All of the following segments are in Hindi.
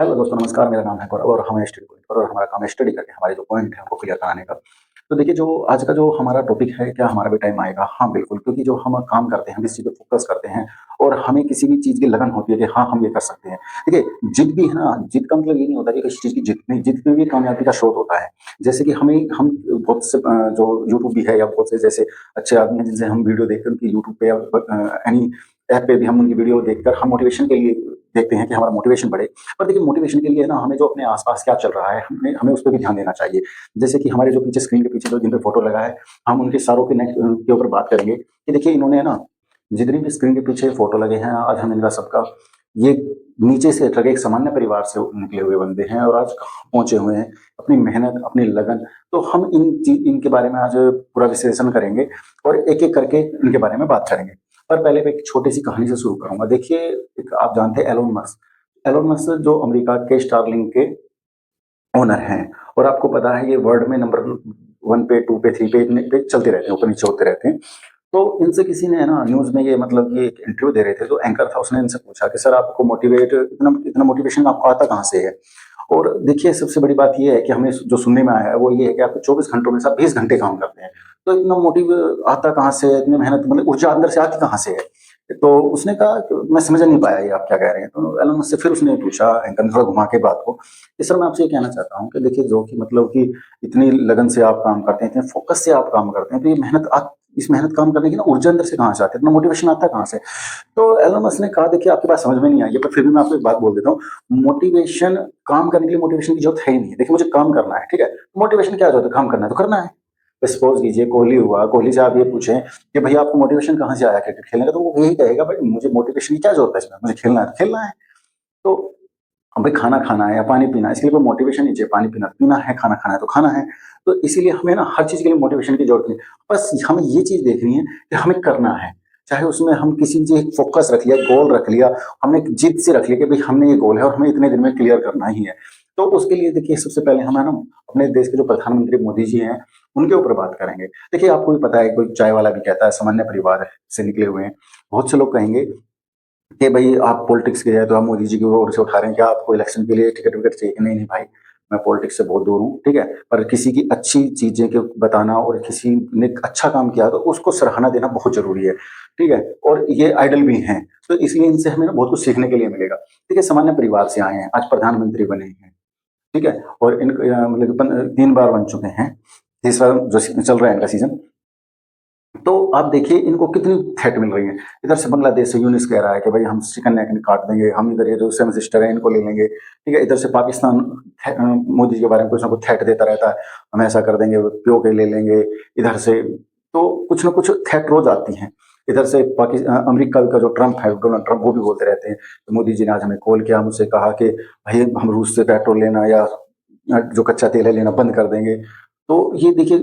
हेलो दोस्तों, नमस्कार। मेरा नाम है गौरव और हम स्टडी पॉइंट पर और हमारा काम है स्टडी करके हमारे जो पॉइंट है उनको क्लियर कराने का। तो देखिए, जो आज का जो हमारा टॉपिक है, क्या हमारा भी टाइम आएगा? हाँ, बिल्कुल, क्योंकि जो हम काम करते हैं, हम किसी चीज़ पे फोकस करते हैं और हमें किसी भी चीज़ की लगन होती है कि हाँ, हम ये कर सकते हैं। देखिए, जिद भी है ना, जिद का मतलब ये नहीं होता कि किसी चीज़ की जिद नहीं, जिद में भी कामयाबी का स्रोत होता है। जैसे कि हम बहुत से जो यूट्यूब भी है या बहुत से जैसे अच्छे आदमी हैं जिनसे हम वीडियो देखकर उनकी यूट्यूब पे या एनी ऐप पे भी हम उनकी वीडियो देखकर हम मोटिवेशन के लिए देखते हैं कि हमारा मोटिवेशन बढ़े। पर देखिए, मोटिवेशन के लिए ना हमें जो अपने आस-पास क्या चल रहा है, हमें हमें उस पे भी ध्यान देना चाहिए। जैसे कि हमारे जो पीछे स्क्रीन के पीछे जो जिन पे फ़ोटो लगा है, हम उनके सारों के के ऊपर बात करेंगे कि देखिए, इन्होंने ना जितनी भी स्क्रीन के पीछे फ़ोटो लगे हैं, आज हम इनका सबका ये नीचे से लगे एक सामान्य परिवार से निकले हुए बंदे हैं और आज कहाँ पहुँचे हुए हैं, अपनी मेहनत, अपनी लगन। तो हम इनके बारे में आज पूरा विश्लेषण करेंगे और एक-एक करके इनके बारे में बात करेंगे। पर पहले मैं एक छोटी-सी कहानी से शुरू करूँगा। देखिए, एक आप जानते हैं एलोन मस्क। एलोन मस्क जो अमेरिका के स्टारलिंक के ओनर हैं और आपको पता है ये वर्ल्ड में नंबर 1 पे, 2 पे, 3 पे इतने पे चलते रहते हैं, ऊपर-नीचे होते रहते हैं। तो इनसे किसी ने ना न्यूज़ में ये मतलब ये एक इंटरव्यू दे रहे थे, जो एंकर था उसने इनसे पूछा कि सर, आपको मोटिवेट इतना इतना मोटिवेशन आपको आता कहाँ से है? और देखिए, सबसे बड़ी बात ये है कि हमें जो सुनने में आया है वो ये है कि आपको 24 घंटों में से आप 20 घंटे काम करते हैं। तो इतना मोटिव आता कहाँ से है? इतनी मेहनत मतलब ऊर्जा अंदर से आती कहाँ से है? तो उसने कहा कि मैं समझ नहीं पाया ये आप क्या कह रहे हैं। तो एलन मस्क से फिर उसने पूछा, एंकर ने थोड़ा घुमा के बात को, कि सर, मैं आपसे ये कहना चाहता हूँ कि देखिए, जो कि मतलब कि इतनी लगन से आप काम करते हैं, इतने फ़ोकस से आप काम करते हैं, तो ये मेहनत आप इस मेहनत काम करने की ना ऊर्जा अंदर से कहाँ से आती है? इतना मोटिवेशन आता कहाँ से? तो एलन मस्क ने कहा, देखिए, आपकी बात समझ में नहीं आई है, पर फिर भी मैं आपको एक बात बोल देता हूँ। मोटिवेशन काम करने के लिए मोटिवेशन की ज़रूरत है ही नहीं है। देखिए, मुझे काम करना है, ठीक है? मोटिवेशन क्या ज़रूरत है? काम करना है तो करना है। सपोज़ कीजिए कोहली हुआ, कोहली से आप ये पूछें कि भैया आपको मोटिवेशन कहाँ से आया क्रिकेट खेलने का? तो वो यही कहेगा, भाई मुझे मोटिवेशन की क्या ज़रूरत है इसमें? मुझे खेलना है तो खेलना है। तो भाई खाना खाना है या पानी पीना है, इसके लिए कोई मोटिवेशन नहीं चाहिए। पानी पीना पीना है, खाना खाना है तो खाना है। तो इसीलिए हमें ना हर चीज़ के लिए मोटिवेशन की ज़रूरत नहीं। बस हमें ये चीज़ देखनी है कि हमें करना है। चाहे उसमें हम किसी चीज़ फ़ोकस रख लिया, गोल रख लिया, हमने एक जिद से रख लिया कि भई हमने ये गोल है और हमें इतने दिन में क्लियर करना ही है। तो उसके लिए देखिए, सबसे पहले हमें ना अपने देश के जो प्रधानमंत्री मोदी जी हैं, उनके ऊपर बात करेंगे। देखिए, आपको भी पता है, कोई चाय वाला भी कहता है सामान्य परिवार से निकले हुए हैं। बहुत से लोग कहेंगे कि भई आप पॉलिटिक्स के हैं तो आप मोदी जी की ओर से उठा रहे हैं, क्या आपको इलेक्शन के लिए टिकट-विकट चाहिए? नहीं, नहीं भाई, मैं पॉलिटिक्स से बहुत दूर हूँ, ठीक है? पर किसी की अच्छी चीज़ें के बताना और किसी ने अच्छा काम किया तो उसको सराहना देना बहुत ज़रूरी है, ठीक है? और ये आइडल भी हैं, तो इसलिए इनसे हमें ना बहुत कुछ सीखने के लिए मिलेगा। देखिए, सामान्य परिवार से आए हैं, आज प्रधानमंत्री बने हैं, ठीक है? और मतलब 3 बार बन चुके हैं, तीसरा जो चल रहा है इनका सीज़न। तो आप देखिए, इनको कितनी थ्रेट मिल रही है। इधर से बांग्लादेश से यूनिस कह रहा है कि भाई हम चिकन नेक काट देंगे, हम इधर ये जो सेवन सिस्टर है इनको ले लेंगे, ठीक है? इधर से पाकिस्तान मोदी जी के बारे में कुछ ना कुछ थ्रेट देता रहता है, हम ऐसा कर देंगे, पीओके ले लेंगे इधर से। तो कुछ ना कुछ थ्रेट रोज आती हैं। इधर से अमेरिका का जो ट्रंप है, डोनाल्ड ट्रंप, वो भी बोलते रहते हैं। तो मोदी जी ने आज हमें कॉल किया, मुझसे कहा कि भाई हम रूस से पेट्रोल लेना या जो कच्चा तेल है लेना बंद कर देंगे। तो ये देखिए,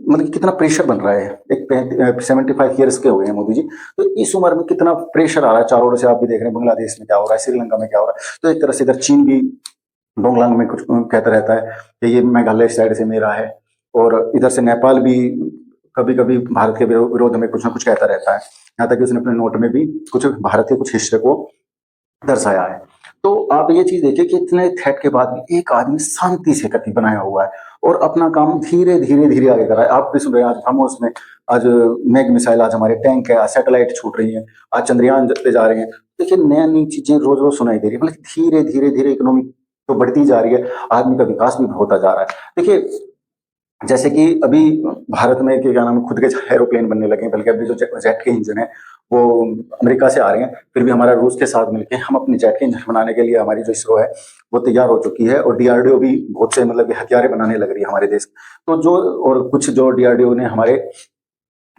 मतलब कितना प्रेशर बन रहा है। एक 75 ईयर्स के हुए हैं मोदी जी, तो इस उम्र में कितना प्रेशर आ रहा है चारों ओर से। आप भी देख रहे हैं बांग्लादेश में क्या हो रहा है, श्रीलंका में क्या हो रहा है। तो एक तरह से इधर चीन भी डोंगलांग में कुछ कहता रहता है कि ये मेघालय साइड से मेरा है, और इधर से नेपाल भी कभी-कभी भारत के विरोध में कुछ ना कुछ कहता रहता है। यहाँ तक कि उसने अपने नोट में भी कुछ भारत के कुछ हिस्से को दर्शाया है। तो आप ये चीज़ देखिए कि इतने थ्रेट के बाद भी एक आदमी शांति से कति बनाया हुआ है और अपना काम धीरे-धीरे आगे कर रहा है। आप भी सुन रहे हैं, आज ब्रह्मोस में आज मेघ मिसाइल, आज हमारे टैंक है, आज सैटेलाइट छूट रही हैं, आज चंद्रयान पे जा रहे हैं। देखिए, नई-नई चीज़ें रोज़-रोज़ सुनाई दे रही है। मतलब धीरे-धीरे इकोनॉमी तो बढ़ती जा रही है, आदमी का विकास भी होता जा रहा है। देखिए, जैसे कि अभी भारत में क्या नाम है, खुद के एरोप्लेन बनने लगे हैं, बल्कि अभी जो जेट के इंजन है वो अमेरिका से आ रहे हैं। फिर भी हमारा रूस के साथ मिलके हम अपने जेट के इंजन बनाने के लिए, हमारी जो इसरो है वो तैयार हो चुकी है, और डीआरडीओ भी बहुत से मतलब कि हथियारें बनाने लग रही है हमारे देश। तो जो और कुछ जो डीआरडीओ ने हमारे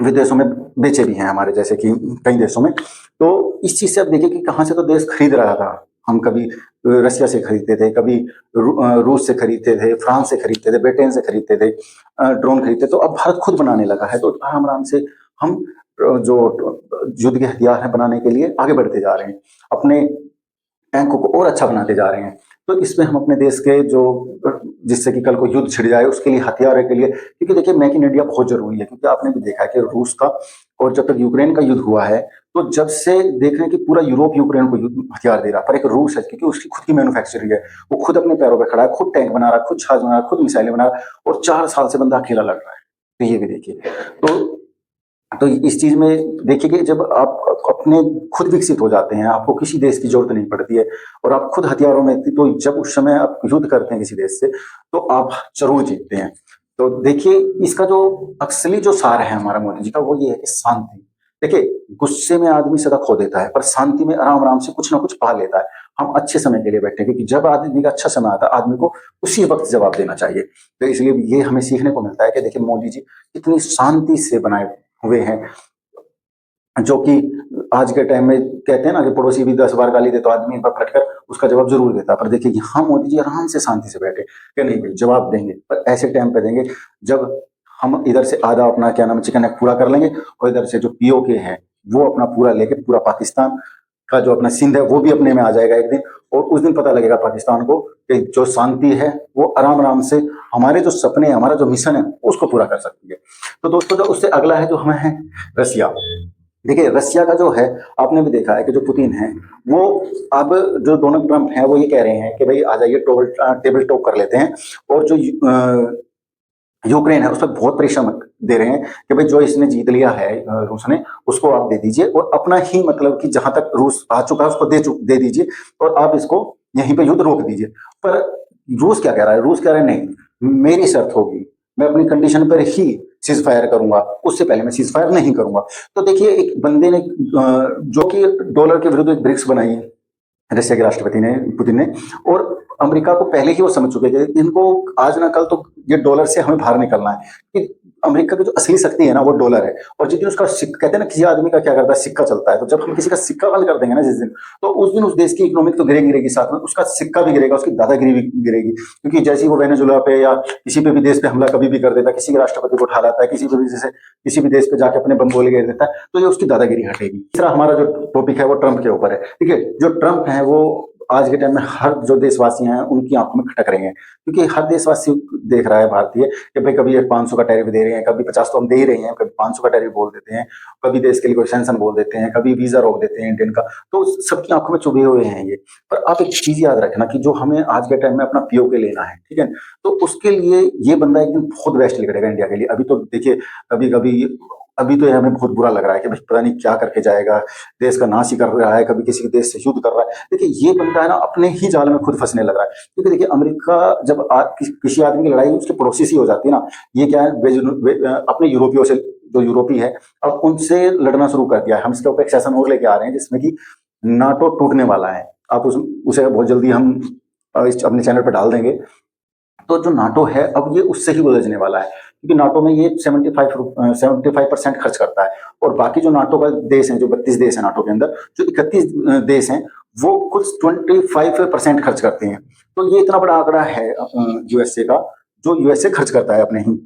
विदेशों में बेचे भी हैं, हमारे जैसे कि कई देशों में। तो इस चीज़ से आप देखिए कि कहाँ से तो देश खरीद रहा था। हम कभी रसिया से खरीदते थे, कभी रूस से खरीदते थे, फ्रांस से खरीदते थे, ब्रिटेन से खरीदते थे, ड्रोन खरीदते। तो अब भारत खुद बनाने लगा है, तो आराम-आराम से हम जो युद्ध के हथियार हैं बनाने के लिए आगे बढ़ते जा रहे हैं। अपने टैंकों को और अच्छा बनाते जा रहे हैं। तो इसमें हम अपने देश के जो जिससे कि कल को युद्ध छिड़ जाए उसके लिए, हथियारों के लिए, क्योंकि देखिए मेक इन इंडिया बहुत ज़रूरी है। क्योंकि आपने भी देखा है कि रूस का और जब तक यूक्रेन का युद्ध हुआ है, तो जब से देख रहे हैं कि पूरा यूरोप यूक्रेन को हथियार दे रहा है, पर एक रूस है क्योंकि उसकी खुद की मैन्युफैक्चरिंग है, वो खुद अपने पैरों पे खड़ा है, खुद टैंक बना रहा है, खुद जहाज बना रहा है, खुद मिसाइलें बना रहा है, और 4 साल से बंदा अकेला लड़ रहा है। तो ये भी देखिए, तो इस चीज में देखिए कि जब आप अपने खुद विकसित हो जाते हैं, आपको किसी देश की जरूरत नहीं पड़ती है, और आप खुद हथियारों में, तो जब उस समय आप युद्ध करते हैं किसी देश से, तो आप जरूर जीतते हैं। तो देखिए, इसका जो असली जो सार है हमारा मोदी जी का, वो ये है कि शांति। देखिए, गुस्से में आदमी सदा खो देता है, पर शांति में आराम आराम से कुछ ना कुछ पा लेता है। हम अच्छे समय के लिए बैठे हैं, क्योंकि जब आदमी का अच्छा समय आता है, आदमी को उसी वक्त जवाब देना चाहिए। तो इसलिए ये हमें सीखने को मिलता है कि देखिए, मोदी जी कितनी शांति से बनाए हुए हैं, जो कि आज के टाइम में कहते हैं ना कि पड़ोसी भी 10 बार गाली दे तो आदमी पर पलट कर उसका जवाब जरूर देता है। पर देखिए, यहाँ मोदी जी आराम से शांति से बैठे कि नहीं भाई, जवाब देंगे, पर ऐसे टाइम पे देंगे जब हम इधर से आधा अपना क्या नाम है चिकन नेक पूरा कर लेंगे, और इधर से जो पीओके है वो अपना पूरा लेके पूरा पाकिस्तान का जो अपना सिंध है वो भी अपने में आ जाएगा एक दिन। और उस दिन पता लगेगा पाकिस्तान को कि जो शांति है वो आराम आराम से हमारे जो सपने, हमारा जो मिशन है उसको पूरा कर सकती है। तो दोस्तों, जो उससे अगला है जो हमें है रसिया। देखिए, रसिया का जो है, आपने भी देखा है कि जो पुतिन है, वो अब जो डोनाल्ड ट्रंप है वो ये कह रहे हैं कि भाई आ जाइए, टेबल टॉक कर लेते हैं, और जो यूक्रेन है उस पर बहुत परिश्रम दे रहे हैं कि भाई जो इसने जीत लिया है रूस ने, उसको आप दे दीजिए, और अपना ही मतलब कि जहां तक रूस आ चुका है उसको दे दीजिए, और आप इसको यहीं पे युद्ध रोक दीजिए। पर रूस क्या कह रहा है? रूस कह रहा है नहीं, मेरी शर्त होगी, मैं अपनी कंडीशन पर ही सीज फायर करूंगा, उससे पहले मैं सीज फायर नहीं करूंगा। तो देखिए, एक बंदे ने जो कि डॉलर के विरुद्ध एक ब्रिक्स बनाई है रशिया के राष्ट्रपति ने, पुतिन ने, और अमेरिका को पहले ही वो समझ चुके थे इनको आज ना कल तो ये डॉलर से हमें बाहर निकलना है, कि अमेरिका की जो असली शक्ति है ना वो डॉलर है। और जिस दिन उसका सिक्का, कहते हैं ना किसी आदमी का क्या करता है, सिक्का चलता है, तो जब हम किसी का सिक्का बंद कर देंगे ना जिस दिन, तो उस दिन उस देश की इकोनॉमिक तो गिरेगी, साथ में उसका सिक्का भी गिरेगा, उसकी दादागिरी भी गिरेगी। क्योंकि जैसे ही वो वेनेजुला पे या किसी पे भी देश पे हमला कभी भी कर देता है, किसी के राष्ट्रपति को उठा लाता है, किसी पे भी जैसे किसी भी देश पे जाके अपने बम गोले गिर देता है, तो ये उसकी दादागिरी हटेगी। तीसरा हमारा जो टॉपिक है वो ट्रंप के ऊपर है। ठीक है, जो ट्रंप है वो आज के टाइम में हर जो देशवासी हैं उनकी आंखों में खटक रहे हैं, क्योंकि हर देशवासी देख रहा है भारतीय कि भाई कभी ये 500 का टैरिफ दे रहे हैं, कभी 50 तो हम दे ही रहे हैं, कभी 500 का टैरिफ बोल देते हैं, कभी देश के लिए कोई सैंक्शन बोल देते हैं, कभी वीजा रोक देते हैं इंडियन का, तो सबकी आंखों में चुभे हुए हैं ये। पर आप एक चीज याद रखना कि जो हमें आज के टाइम में अपना पीओके लेना है, ठीक है, तो उसके लिए ये बंदा एक दिन बहुत बेस्ट निकलेगा इंडिया के लिए। अभी तो देखिए, कभी कभी अभी तो ये हमें बहुत बुरा लग रहा है कि भाई पता नहीं क्या करके जाएगा, देश का नाश ही कर रहा है, कभी किसी के देश से युद्ध कर रहा है। देखिए, ये बंदा है ना अपने ही जाल में खुद फंसने लग रहा है, क्योंकि देखिए अमेरिका जब किसी आदमी की लड़ाई उसके पड़ोसी से हो जाती है ना, ये क्या है, अपने यूरोपियों से, जो यूरोपी है अब उनसे लड़ना शुरू कर दिया है। हम इसके ऊपर एक सेशन और लेके आ रहे हैं जिसमें कि नाटो टूटने वाला है। आप उसे बहुत जल्दी हम अपने चैनल पर डाल देंगे। तो जो नाटो है अब ये उससे ही गुजरने वाला है, क्योंकि नाटो में ये 75% खर्च करता है, और बाकी जो नाटो का देश है, जो 32 देश है नाटो के अंदर, जो 31 देश हैं वो कुछ 25% खर्च करते हैं। तो ये इतना बड़ा आंकड़ा है यूएसए का, जो यूएसए खर्च करता है अपने ही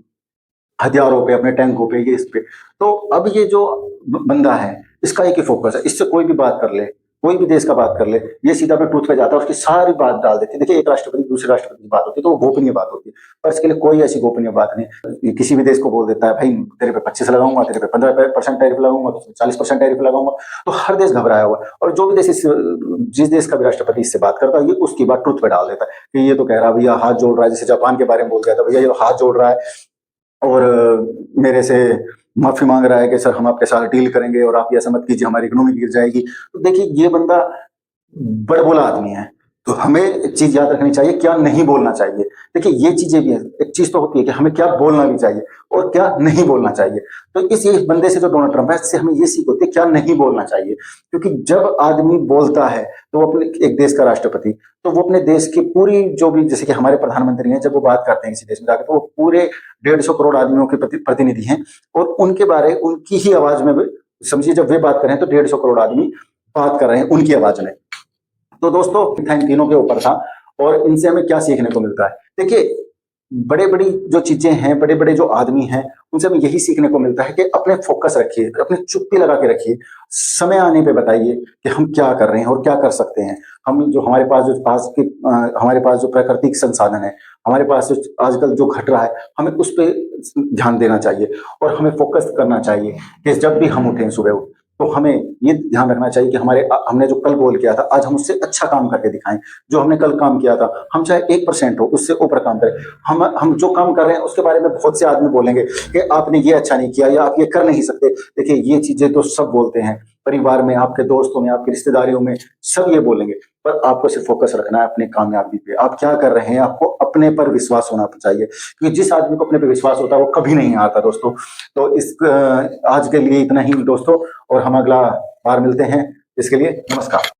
हथियारों पे, अपने टैंकों पे, ये इस पे। तो अब ये जो बंदा है इसका एक ही फोकस है, इससे कोई भी बात कर ले, कोई भी देश का बात कर ले, ये सीधा अपने ट्रूथ पे जाता है, उसकी सारी बात डाल देती है। देखिए, एक राष्ट्रपति दूसरे राष्ट्रपति की बात होती है तो वो गोपनीय बात होती है, पर इसके लिए कोई ऐसी गोपनीय बात नहीं। ये किसी भी देश को बोल देता है भाई तेरे पे 25 लगाऊंगा, तेरे पे 15% टैरिफ लगाऊंगा, 40% टैरिफ लगाऊंगा, तो हर देश घबराया हुआ है। और जो भी देश जिस देश का भी राष्ट्रपति इससे बात करता है, ये उसकी बात ट्रूथ पे डाल देता है कि ये तो कह रहा भैया हाथ जोड़ रहा है, जैसे जापान के बारे में बोल गया था, भैया ये हाथ जोड़ रहा है और मेरे से माफी मांग रहा है कि सर हम आपके साथ डील करेंगे और आप ये ऐसा मत कीजिए, हमारी इकोनॉमी गिर जाएगी। तो देखिए, ये बंदा बड़बोला आदमी है, तो हमें एक चीज याद रखनी चाहिए, क्या नहीं बोलना चाहिए। देखिए, ये चीजें भी है, एक चीज तो होती है कि हमें क्या बोलना भी चाहिए और क्या नहीं बोलना चाहिए। तो इस ये बंदे से, जो डोनाल्ड ट्रंप है, इससे हमें ये सीख होती है क्या नहीं बोलना चाहिए। क्योंकि जब आदमी बोलता है तो वो अपने एक देश का राष्ट्रपति, तो वो अपने देश की पूरी जो भी, जैसे कि हमारे प्रधानमंत्री हैं, जब वो बात करते हैं किसी देश में जाकर, तो वो पूरे 150 करोड़ आदमियों के प्रतिनिधि हैं, और उनके बारे, उनकी ही आवाज में समझिए, जब वे बात कर रहे हैं तो 150 करोड़ आदमी बात कर रहे हैं उनकी आवाज में। तो दोस्तों, इन तीनों के ऊपर था, और इनसे हमें क्या सीखने को मिलता है। देखिए, बड़े बड़ी जो चीजें हैं, बड़े बड़े जो आदमी हैं, उनसे हमें यही सीखने को मिलता है कि अपने फोकस रखिए, अपने चुप्पी लगा के रखिए, समय आने पे बताइए कि हम क्या कर रहे हैं और क्या कर सकते हैं। हम जो हमारे पास हमारे पास जो प्राकृतिक संसाधन है, हमारे पास जो आजकल जो घट रहा है, हमें उस पर ध्यान देना चाहिए, और हमें फोकस करना चाहिए कि जब भी हम उठें सुबह तो हमें ये ध्यान रखना चाहिए कि हमने जो कल गोल किया था, आज हम उससे अच्छा काम करके दिखाएं। जो हमने कल काम किया था, हम चाहे 1% हो, उससे ऊपर काम करें। हम जो काम कर रहे हैं उसके बारे में बहुत से आदमी बोलेंगे कि आपने ये अच्छा नहीं किया या आप ये कर नहीं सकते। देखिए, ये चीजें तो सब बोलते हैं, परिवार में, आपके दोस्तों में, आपकी रिश्तेदारियों में, सब ये बोलेंगे। पर आपको सिर्फ फोकस रखना है अपनी कामयाबी पे। आप क्या कर रहे हैं, आपको अपने पर विश्वास होना चाहिए, क्योंकि जिस आदमी को अपने पे विश्वास होता है वो कभी नहीं हारता दोस्तों। तो आज के लिए इतना ही दोस्तों, और हम अगला बार मिलते हैं। इसके लिए नमस्कार।